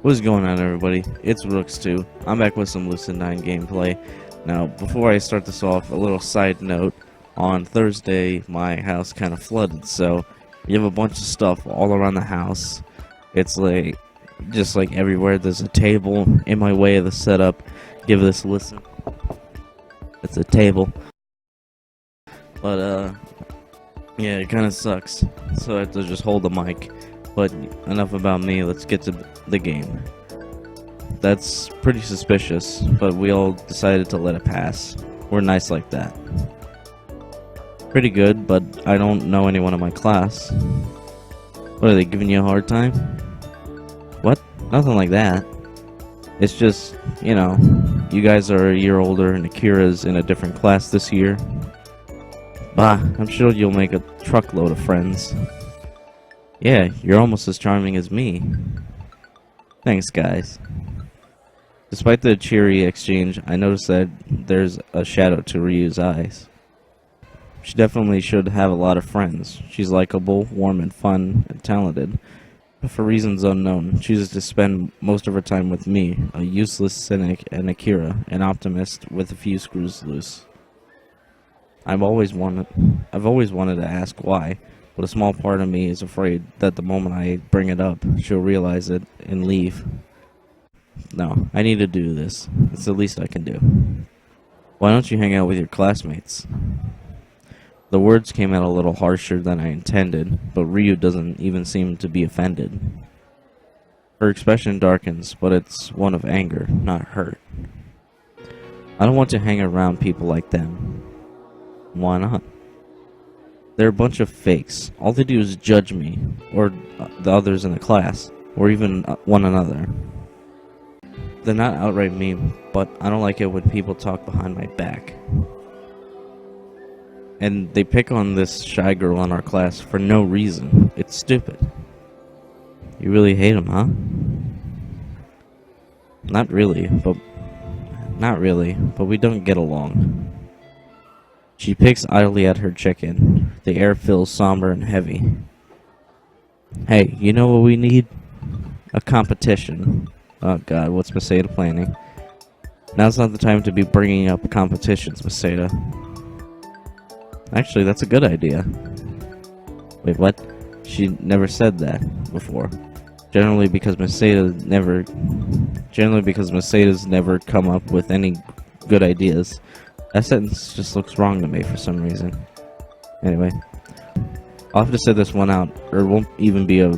What's going on, everybody? It's Rooks2. I'm back with some Lucid9 gameplay. Now, before I start this off, a little side note. On Thursday, my house kind of flooded, so you have a bunch of stuff all around the house. It's like, just like everywhere, there's a table in my way of the setup. Give this a listen. It's a table. But, yeah, it kind of sucks. So I have to just hold the mic. But enough about me, let's get to the game. That's pretty suspicious, but we all decided to let it pass. We're nice like that. Pretty good, but I don't know anyone in my class. What, are they giving you a hard time? What? Nothing like that. It's just, you know, you guys are a year older and Akira's in a different class this year. Bah, I'm sure you'll make a truckload of friends. Yeah, you're almost as charming as me. Thanks, guys. Despite the cheery exchange, I noticed that there's a shadow to Ryu's eyes. She definitely should have a lot of friends. She's likable, warm, and fun, and talented. But for reasons unknown, chooses to spend most of her time with me, a useless cynic, and Akira, an optimist with a few screws loose. I've always wanted to ask why. But a small part of me is afraid that the moment I bring it up, she'll realize it and leave. No, I need to do this. It's the least I can do. Why don't you hang out with your classmates? The words came out a little harsher than I intended, but Ryu doesn't even seem to be offended. Her expression darkens, but it's one of anger, not hurt. I don't want to hang around people like them. Why not? They're a bunch of fakes. All they do is judge me, or the others in the class, or even one another. They're not outright mean, but I don't like it when people talk behind my back. And they pick on this shy girl in our class for no reason. It's stupid. You really hate them, huh? Not really, but we don't get along. She picks idly at her chicken. The air feels somber and heavy. Hey, you know what we need? A competition. Oh god, what's Maseda planning? Now's not the time to be bringing up competitions, Maseda. Actually, that's a good idea. Wait, what? She never said that before. Generally because Maseda's never come up with any good ideas. That sentence just looks wrong to me for some reason. Anyway, I'll have to set this one out, or it won't even be a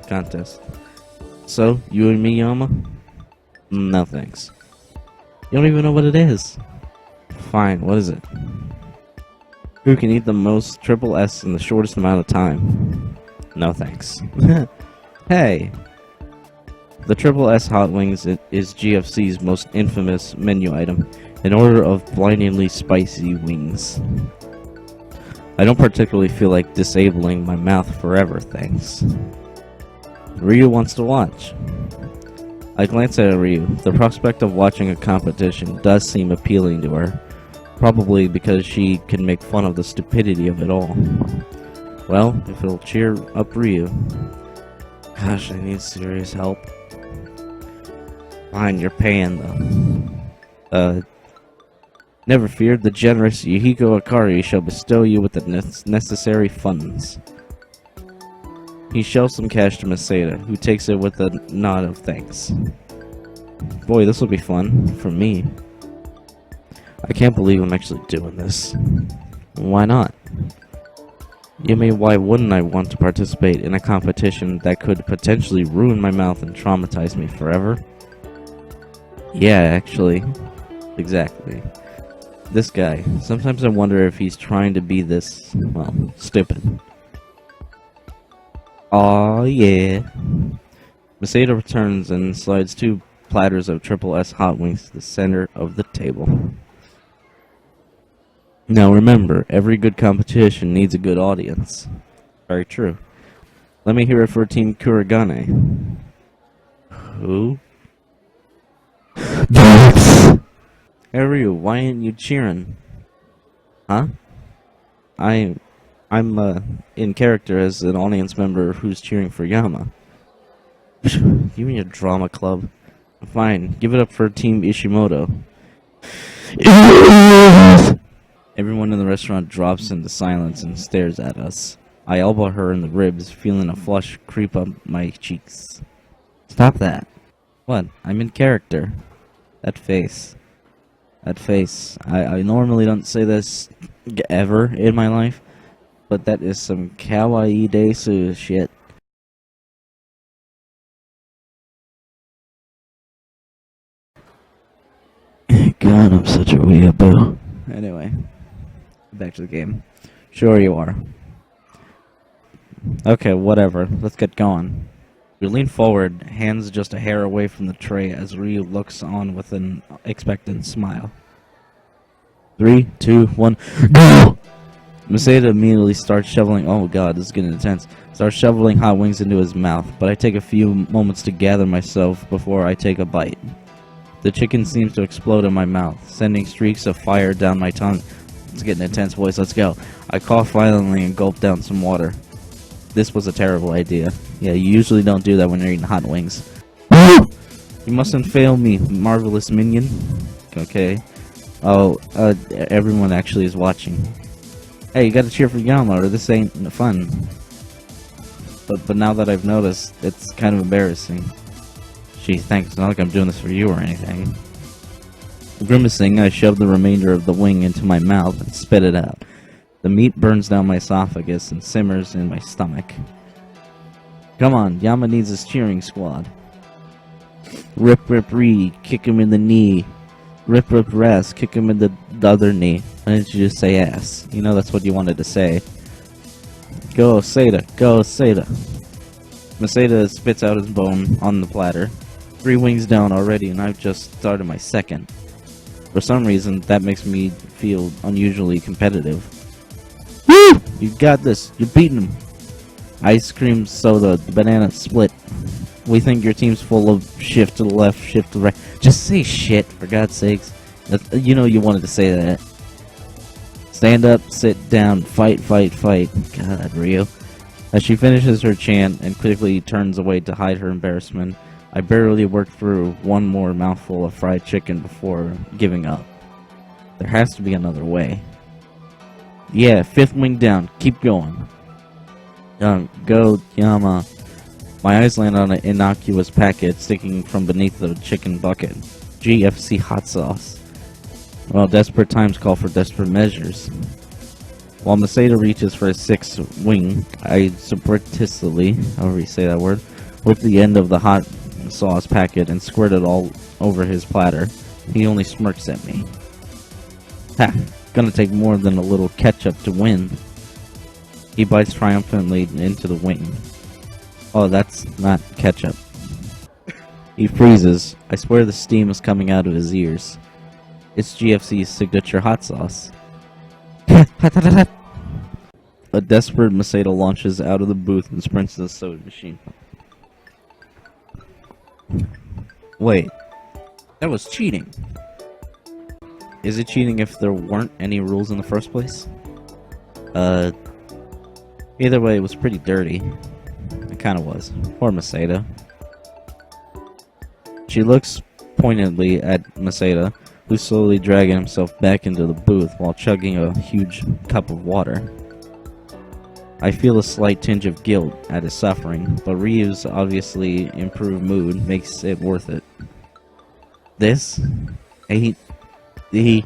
contest. So, you and me, Yama? No thanks. You don't even know what it is. Fine, what is it? Who can eat the most triple S in the shortest amount of time? No thanks. Hey! The triple S hot wings is GFC's most infamous menu item. In order of blindingly spicy wings. I don't particularly feel like disabling my mouth forever, thanks. Ryu wants to watch. I glance at Ryu. The prospect of watching a competition does seem appealing to her. Probably because she can make fun of the stupidity of it all. Well, if it'll cheer up Ryu. Gosh, I need serious help. Fine, you're paying though. Never fear, the generous Yuhiko Akari shall bestow you with the necessary funds. He shells some cash to Maseda, who takes it with a nod of thanks. Boy, this will be fun. For me. I can't believe I'm actually doing this. Why not? You mean, why wouldn't I want to participate in a competition that could potentially ruin my mouth and traumatize me forever? Yeah, actually. Exactly. This guy. Sometimes I wonder if he's trying to be this, well, stupid. Aw, yeah. Maseda returns and slides 2 platters of triple S hot wings to the center of the table. Now remember, every good competition needs a good audience. Very true. Let me hear it for Team Kuragane. Who? Hey Ryu, why ain't you cheering? Huh? I'm in character as an audience member who's cheering for Yama. You and your drama club. Fine, give it up for Team Ishimoto. Everyone in the restaurant drops into silence and stares at us. I elbow her in the ribs, feeling a flush creep up my cheeks. Stop that. What? I'm in character. That face. That face. I normally don't say this ever in my life, but that is some kawaii desu shit. God, I'm such a weeaboo. Anyway, back to the game. Sure you are. Okay, whatever. Let's get going. We lean forward, hands just a hair away from the tray as Ryu looks on with an expectant smile. 3, 2, 1, go! Masato immediately starts shoveling. Oh god, this is getting intense. Starts shoveling hot wings into his mouth, but I take a few moments to gather myself before I take a bite. The chicken seems to explode in my mouth, sending streaks of fire down my tongue. It's getting intense, boys. Let's go. I cough violently and gulp down some water. This was a terrible idea. Yeah, you usually don't do that when you're eating hot wings. You mustn't fail me, marvelous minion. Okay. Oh, everyone actually is watching. Hey, you gotta cheer for Yama, or this ain't fun. But now that I've noticed, it's kind of embarrassing. Gee, thanks. It's not like I'm doing this for you or anything. Grimacing, I shove the remainder of the wing into my mouth and spit it out. The meat burns down my esophagus and simmers in my stomach. Come on, Yama needs his cheering squad. Rip, rip, ree, kick him in the knee. Rip, rip, ras, kick him in the other knee. Why didn't you just say ass? You know that's what you wanted to say. Go, Seda, go, Seda. Maseda spits out his bone on the platter. 3 wings down already, and I've just started my second. For some reason, that makes me feel unusually competitive. Woo! You got this. You're beating him. Ice cream soda, the banana split. We think your team's full of shift to the left, shift to the right. Just say shit, for God's sakes. You know you wanted to say that. Stand up, sit down, fight, fight, fight. God, Ryu. As she finishes her chant and quickly turns away to hide her embarrassment, I barely work through one more mouthful of fried chicken before giving up. There has to be another way. Yeah, 5th wing down. Keep going. Go, Yama. My eyes land on an innocuous packet sticking from beneath the chicken bucket. GFC hot sauce. Well, desperate times call for desperate measures. While Masato reaches for his 6th wing, I surreptitiously, however you say that word, whip the end of the hot sauce packet and squirt it all over his platter. He only smirks at me. Ha! Gonna take more than a little ketchup to win. He bites triumphantly into the wing. Oh, that's not ketchup. He freezes. I swear the steam is coming out of his ears. It's GFC's signature hot sauce. A desperate Masato launches out of the booth and sprints to the soda machine. Wait, that was cheating. Is it cheating if there weren't any rules in the first place? Either way, it was pretty dirty. It kinda was. Poor Masato. She looks pointedly at Masato, who's slowly dragging himself back into the booth while chugging a huge cup of water. I feel a slight tinge of guilt at his suffering, but Ryu's obviously improved mood makes it worth it. This? And he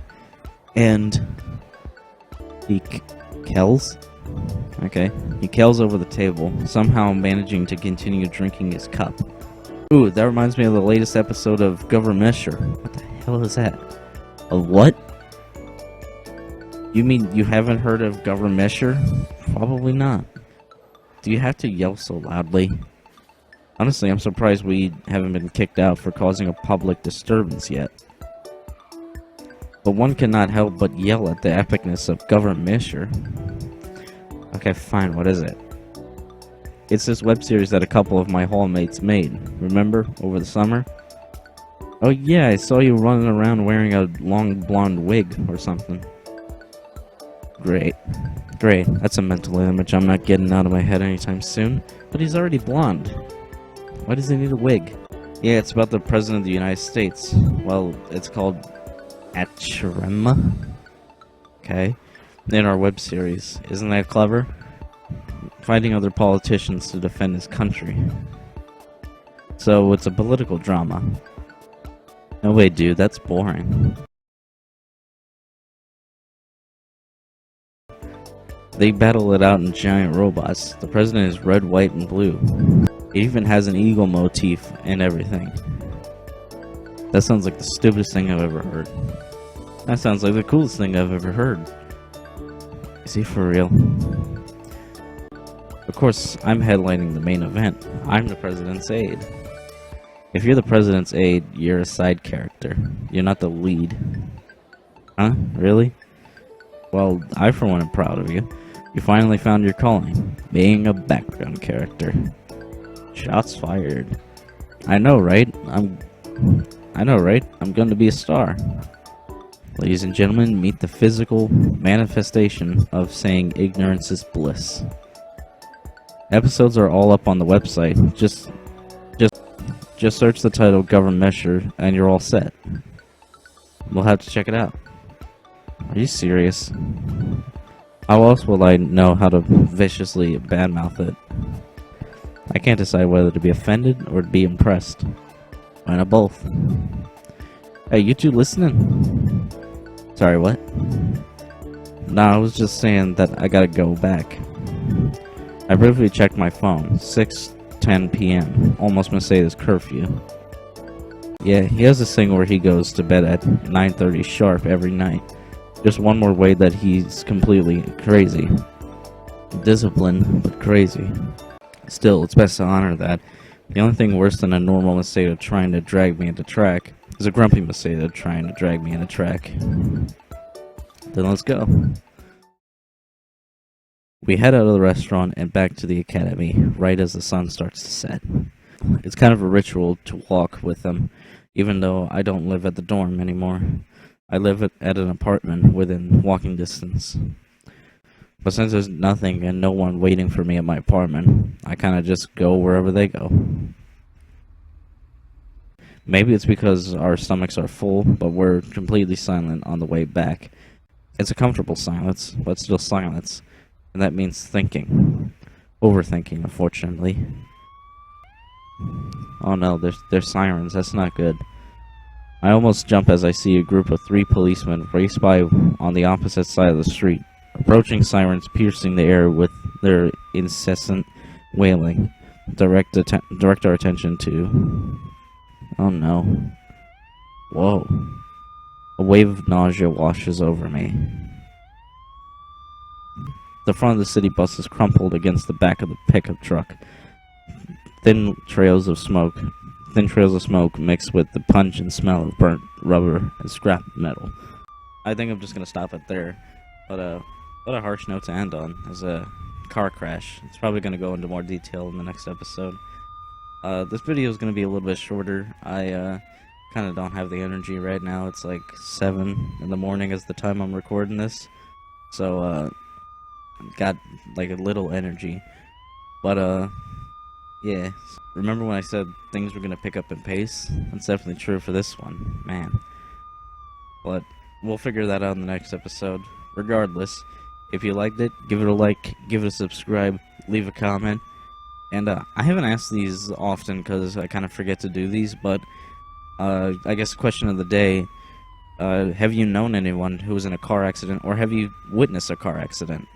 kells? Okay. He kells over the table, somehow managing to continue drinking his cup. Ooh, that reminds me of the latest episode of Governmesher. What the hell is that? Of what? You mean you haven't heard of Governmesher? Probably not. Do you have to yell so loudly? Honestly, I'm surprised we haven't been kicked out for causing a public disturbance yet. But one cannot help but yell at the epicness of Governmesher. Okay, fine, what is it? It's this web series that a couple of my hallmates made. Remember? Over the summer? Oh yeah, I saw you running around wearing a long blonde wig or something. Great. That's a mental image I'm not getting out of my head anytime soon. But he's already blonde. Why does he need a wig? Yeah, it's about the President of the United States. Well, it's called Atchrema. Okay. In our web series. Isn't that clever? Fighting other politicians to defend his country. So, it's a political drama. No way, dude, that's boring. They battle it out in giant robots. The president is red, white, and blue. It even has an eagle motif and everything. That sounds like the stupidest thing I've ever heard. That sounds like the coolest thing I've ever heard. Is he for real? Of course, I'm headlining the main event. I'm the president's aide. If you're the president's aide, you're a side character. You're not the lead. Huh? Really? Well, I for one am proud of you. You finally found your calling, being a background character. Shots fired. I know, right? I'm gonna be a star. Ladies and gentlemen, meet the physical manifestation of saying ignorance is bliss. Episodes are all up on the website. Just search the title Government Measure and you're all set. We'll have to check it out. Are you serious? How else will I know how to viciously badmouth it? I can't decide whether to be offended or to be impressed. Why not both? Hey, you two listening? Sorry, what? Nah, I was just saying that I gotta go back. I briefly checked my phone. 6:10 p.m. Almost gonna say this curfew. Yeah, he has this thing where he goes to bed at 9:30 sharp every night. Just one more way that he's completely crazy. Disciplined, but crazy. Still, it's best to honor that. The only thing worse than a normal Macedo trying to drag me into track is a grumpy Macedo trying to drag me into track. Then let's go. We head out of the restaurant and back to the academy, right as the sun starts to set. It's kind of a ritual to walk with them, even though I don't live at the dorm anymore. I live at an apartment within walking distance. But since there's nothing and no one waiting for me at my apartment, I kind of just go wherever they go. Maybe it's because our stomachs are full, but we're completely silent on the way back. It's a comfortable silence, but still silence. And that means thinking. Overthinking, unfortunately. Oh no, there's sirens. That's not good. I almost jump as I see a group of 3 policemen race by on the opposite side of the street. Approaching sirens piercing the air with their incessant wailing. Direct our attention to... Oh no. Whoa. A wave of nausea washes over me. The front of the city bus is crumpled against the back of the pickup truck. Thin trails of smoke mixed with the pungent smell of burnt rubber and scrap metal. I think I'm just gonna stop it there. But what a harsh note to end on is a car crash. It's probably gonna go into more detail in the next episode. This video is gonna be a little bit shorter. I kind of don't have the energy right now. It's like 7 in the morning is the time I'm recording this, so got like a little energy. But yeah. Remember when I said things were gonna pick up in pace? That's definitely true for this one, man. But we'll figure that out in the next episode. Regardless, if you liked it, give it a like, give it a subscribe, leave a comment. And I haven't asked these often because I kind of forget to do these, but I guess question of the day, have you known anyone who was in a car accident, or have you witnessed a car accident?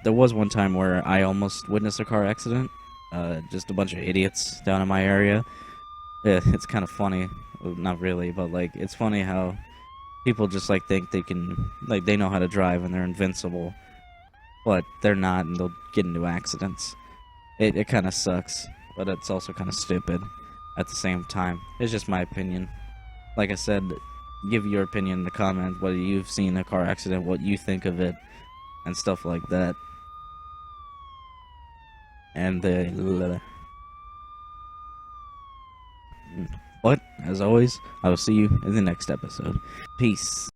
There was one time where I almost witnessed a car accident. Just a bunch of idiots down in my area. Yeah, it's kind of funny. Well, not really, but like, it's funny how people just like think they can, like, they know how to drive and they're invincible, but they're not, and they'll get into accidents. It kind of sucks, but it's also kind of stupid at the same time. It's just my opinion. Like I said, give your opinion in the comments, whether you've seen a car accident, what you think of it, and stuff like that. And but as always, I will see you in the next episode. Peace.